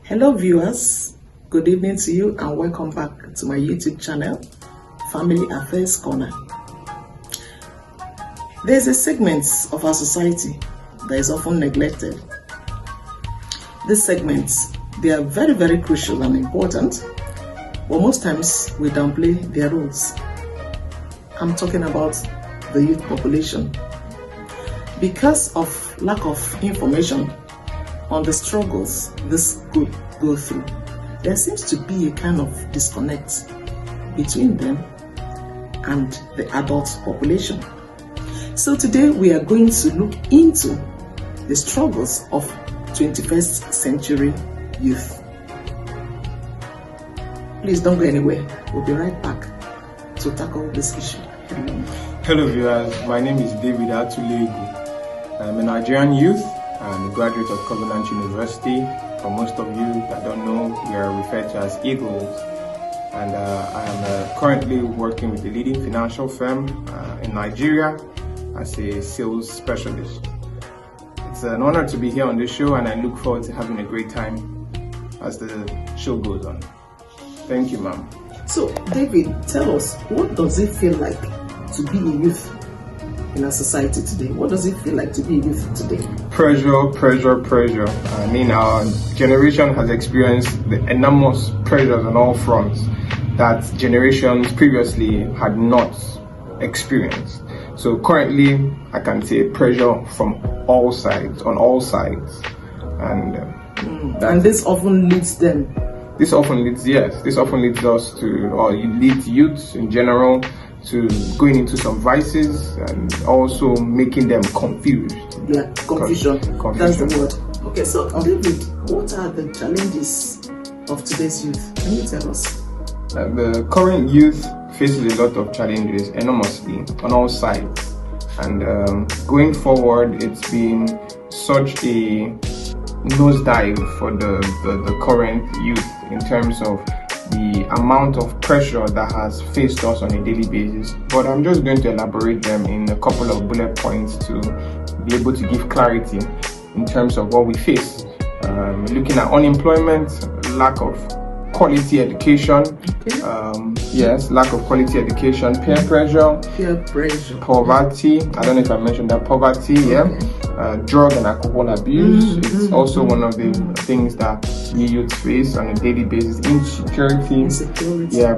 Hello viewers, good evening to you and welcome back to my YouTube channel, Family Affairs Corner. There's a segment of our society that is often neglected. These segments, they are very, very crucial and important, but most times we downplay their roles. I'm talking about the youth population. Because of lack of information on the struggles this could go through, there seems to be a kind of disconnect between them and the adult population. So today we are going to look into the struggles of 21st century youth. Please don't go anywhere. We'll be right back to tackle this issue. Hello viewers, my name is David Atulegwu. I'm a Nigerian youth and a graduate of Covenant University. For most of you that don't know, we are referred to as Eagles. And I am currently working with a leading financial firm in Nigeria as a sales specialist. It's an honor to be here on this show, and I look forward to having a great time as the show goes on. Thank you, ma'am. So, David, tell us, what does it feel like to be a youth in our society today? What does it feel like to be a youth today? Pressure. I mean, our generation has experienced the enormous pressures on all fronts that generations previously had not experienced. So currently, I can say pressure from all sides, on all sides. And this often leads them. This often leads us to, or it leads youths in general to going into some vices and also making them confused. Yeah, confusion. That's the word. Okay, so David, what are the challenges of today's youth? Can you tell us? The current youth faces a lot of challenges enormously on all sides, and going forward, it's been such a nosedive for the current youth in terms of the amount of pressure that has faced us on a daily basis. But I'm just going to elaborate them in a couple of bullet points to be able to give clarity in terms of what we face. Looking at unemployment, lack of quality education, lack of quality education, peer pressure, poverty. I don't know if I mentioned that, poverty, drug and alcohol abuse. It's also one of the things that we youth face on a daily basis. Insecurity,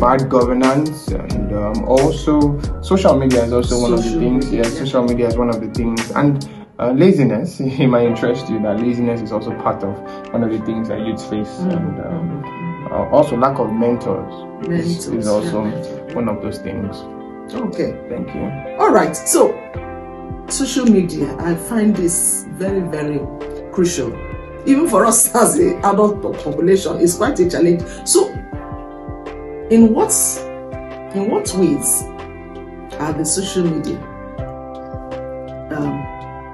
bad governance, and also social media is also one of the things. Social media is one of the things, and laziness. It might interest you that laziness is also part of one of the things that youth face, and also lack of mentors is also one of those things. Okay, thank you. All right, so social media, I find this very, very crucial. Even for us as the adult population, it's quite a challenge. So, in what ways are the social media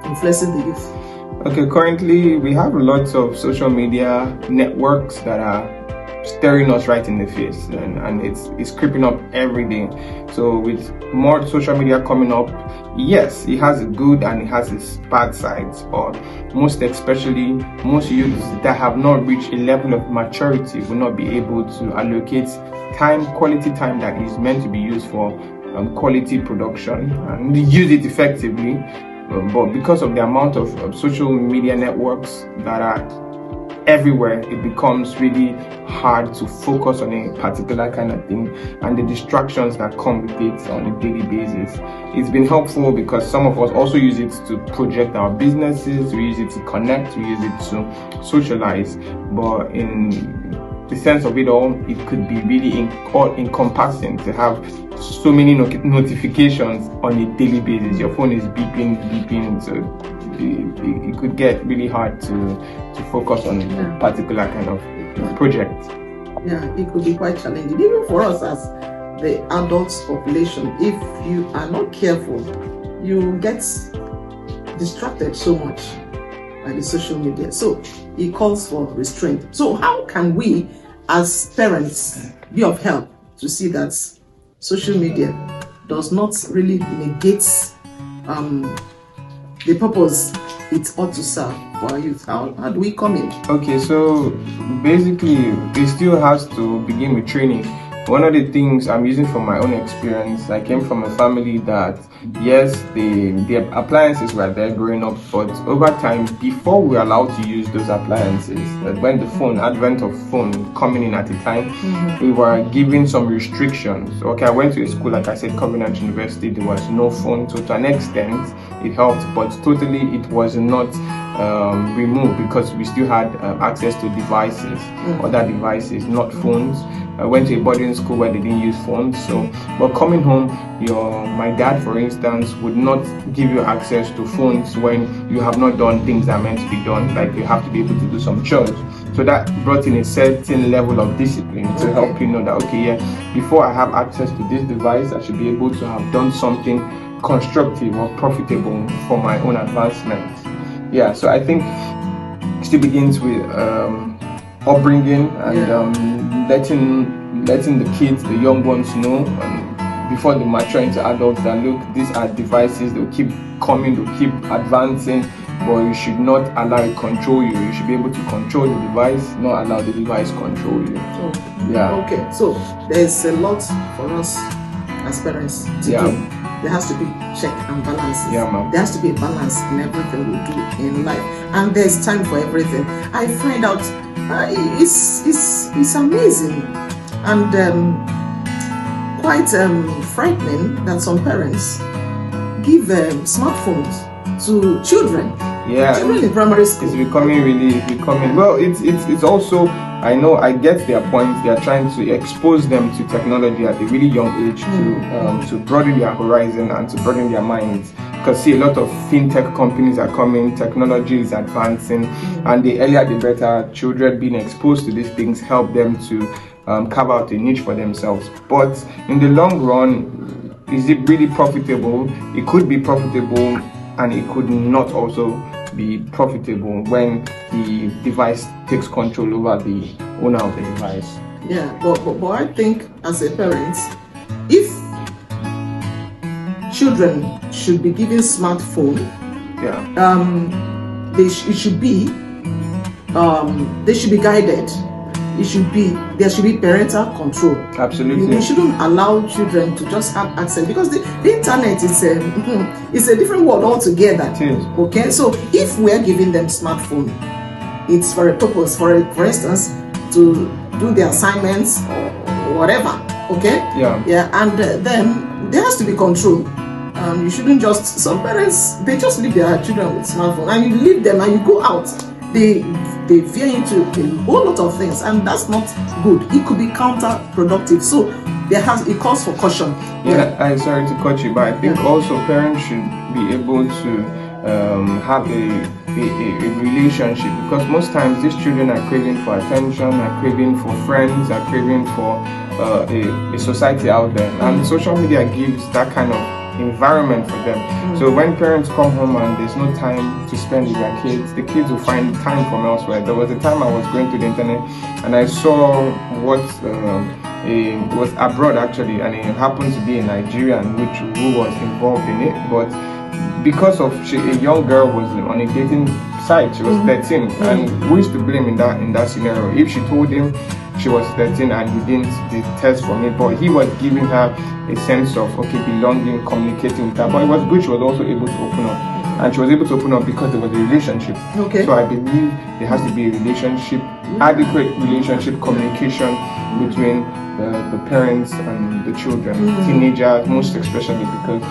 influencing the youth? Okay, currently we have lots of social media networks that are staring us right in the face, and it's creeping up every day. So with more social media coming up, yes, it has a good and it has its bad sides, but most especially most youths that have not reached a level of maturity will not be able to allocate quality time that is meant to be used for quality production and use it effectively. But because of the amount of social media networks that are everywhere, it becomes really hard to focus on a particular kind of thing, and the distractions that come with it on a daily basis. It's been helpful because some of us also use it to project our businesses, we use it to connect, we use it to socialize, but in the sense of it all, it could be really encompassing to have so many notifications on a daily basis. Your phone is beeping, so it could get really hard to focus on a particular kind of project. Yeah, it could be quite challenging, even for us as the adult population. If you are not careful, you get distracted so much by the social media. So it calls for restraint. So how can we as parents be of help to see that social media does not really negate the purpose it ought to serve for our youth? How do we come in? Okay, so basically, it still has to begin with training. One of the things I'm using from my own experience, I came from a family that, yes, the appliances were there growing up, but over time, before we were allowed to use those appliances, when the advent of phone coming in at the time, we were given some restrictions. Okay, I went to a school, like I said, Covenant University, there was no phone, so to an extent, it helped, but totally it was not removed, because we still had access to devices, other devices, not phones. I went to a boarding school where they didn't use phones. So, but coming home, my dad, for instance, would not give you access to phones when you have not done things that are meant to be done. Like you have to be able to do some chores. So that brought in a certain level of discipline to help you know that, okay, yeah, before I have access to this device, I should be able to have done something constructive or profitable for my own advancement. Yeah, so I think it still begins with upbringing and letting the kids, the young ones, know before they mature into adults that, look, these are devices, they'll keep coming, they'll keep advancing, but you should not allow it control you. You should be able to control the device, not allow the device control you. Okay, so there's a lot for us as parents to do. There has to be check and balances. There has to be a balance in everything we do in life, and there's time for everything. I find out it's amazing and quite frightening that some parents give smartphones to children. Children in primary school. It's becoming well. It's also, I know, I get their point. They are trying to expose them to technology at a really young age to broaden their horizon and to broaden their minds. Because see, a lot of fintech companies are coming, technology is advancing, and the earlier the better. Children being exposed to these things help them to carve out a niche for themselves. But in the long run, is it really profitable? It could be profitable, and it could not also be profitable when the device takes control over the owner of the device. But I think as a parent, if children should be given smartphone, they should be guided. There should be parental control. Absolutely. We shouldn't allow children to just have access, because the internet is a different world altogether. It is. Okay, so if we're giving them smartphone, it's for a purpose, for instance, to do their assignments or whatever. Okay. And then there has to be control. You shouldn't just, some parents, they just leave their children with smartphone, and you leave them and you go out. They veer into a whole lot of things, and that's not good. It could be counterproductive. So it calls for caution. I'm sorry to cut you, but I think also parents should be able to have a relationship, because most times these children are craving for attention, are craving for friends, are craving for a society out there, and social media gives that kind of environment for them. So when parents come home and there's no time to spend with their kids, the kids will find time from elsewhere. There was a time I was going to the internet and I saw what was abroad actually, and it happened to be a Nigerian who was involved in it, but because of a young girl was on a dating site, she was 13, and who is to blame in that scenario? If she told him she was 13 and he didn't detest from it, but he was giving her a sense of belonging, communicating with her. But it was good, she was also able to open up, and she was able to open up because there was a relationship. So I believe there has to be a relationship, adequate relationship, communication between the parents and the children, teenagers most especially, because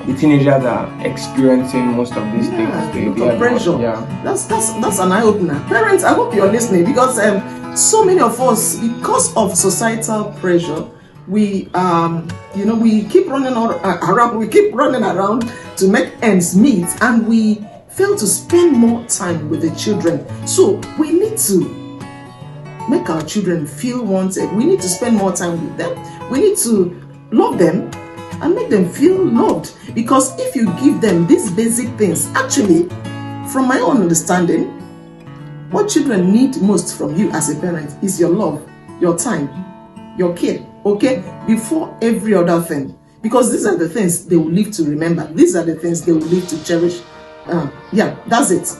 the teenagers are experiencing most of these things. The pressure. That's an eye opener. Parents, I hope you're listening, because so many of us, because of societal pressure, we keep running around. We keep running around to make ends meet, and we fail to spend more time with the children. So we need to make our children feel wanted. We need to spend more time with them. We need to love them and make them feel loved. Because if you give them these basic things, actually, from my own understanding, what children need most from you as a parent is your love, your time, your care, before every other thing. Because these are the things they will live to remember. These are the things they will live to cherish Yeah, that's it.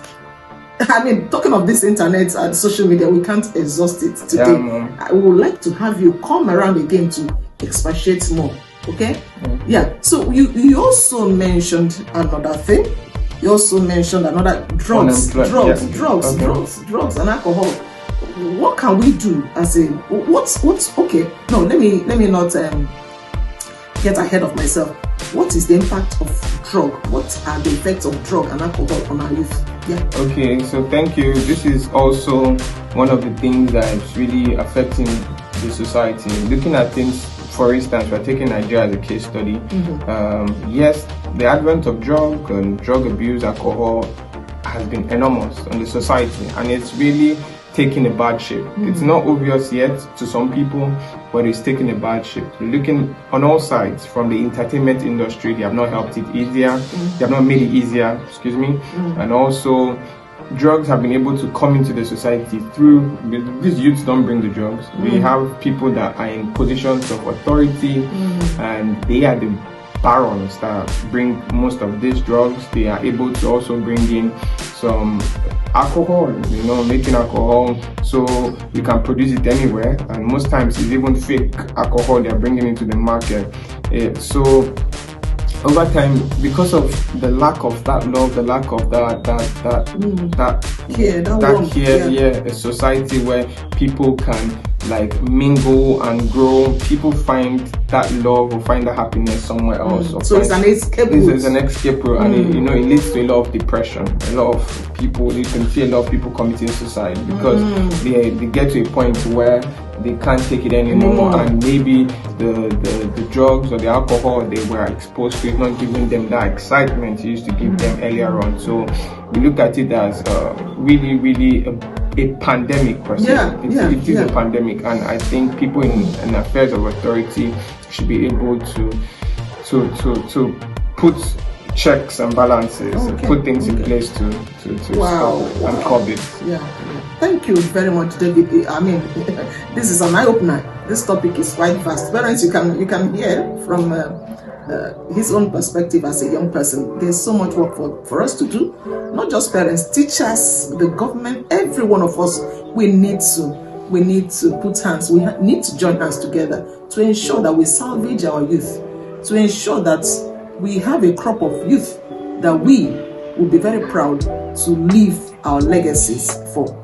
I mean, talking of this internet and social media, we can't exhaust it today. Yeah, I would like to have you come around again to expatiate more. Okay? Yeah. So you also mentioned another thing. You also mentioned another drugs and alcohol. What can we do as a what's okay? No, let me not get ahead of myself. What is the impact of drug? What are the effects of drug and alcohol on our youth? Yeah. Okay, so thank you. This is also one of the things that is really affecting the society. Looking at things, for instance, we're taking Nigeria as a case study. Yes, the advent of drug and drug abuse, alcohol has been enormous on the society, and it's really taking a bad shape. It's not obvious yet to some people, but it's taking a bad shape. Looking on all sides, from the entertainment industry, they have not helped it easier. They have not made it easier, and also drugs have been able to come into the society through these youths don't bring the drugs. We have people that are in positions of authority, and they are the barons that bring most of these drugs. They are able to also bring in some alcohol, making alcohol so you can produce it anywhere, and most times it's even fake alcohol they're bringing into the market. So over time, because of the lack of that love, the lack of a society where people can like mingle and grow, people find that love or find that happiness somewhere else. So it's an escape route. It's an escape route, and it leads to a lot of depression. A lot of people, you can see a lot of people committing suicide because they get to a point where they can't take it anymore, and maybe the drugs or the alcohol they were exposed to is not giving them that excitement it used to give them earlier on. So we look at it as really a pandemic per se. It is a pandemic, and I think people in affairs of authority should be able to put checks and balances, put things in place to stop and curb it. Thank you very much, David. I mean, this is an eye-opener. This topic is quite vast. Parents, you can hear from his own perspective as a young person. There's so much work for us to do. Not just parents, teachers, the government, every one of us. We need to put hands. We need to join hands together to ensure that we salvage our youth, to ensure that we have a crop of youth that we will be very proud to leave our legacies for.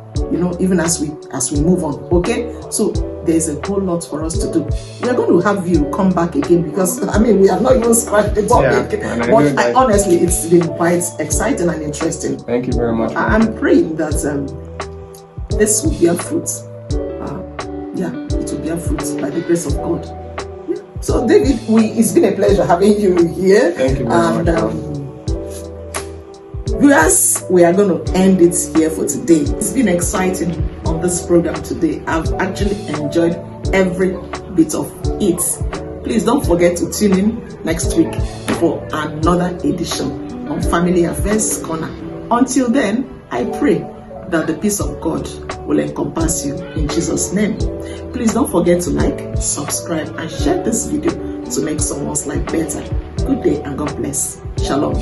Even as we move on. Okay, so there's a whole lot for us to do. We are going to have you come back again because we have not even scratched the topic. But honestly, it's been quite exciting and interesting. Thank you very much. I'm praying that this will bear fruit. It will bear fruit by the grace of God. So, David, it's been a pleasure having you here. Thank you very much. Viewers, we are going to end it here for today. It's been exciting on this program today. I've actually enjoyed every bit of it. Please don't forget to tune in next week for another edition of Family Affairs Corner. Until then, I pray that the peace of God will encompass you in Jesus' name. Please don't forget to like, subscribe, and share this video to make someone's life better. Good day and God bless. Shalom.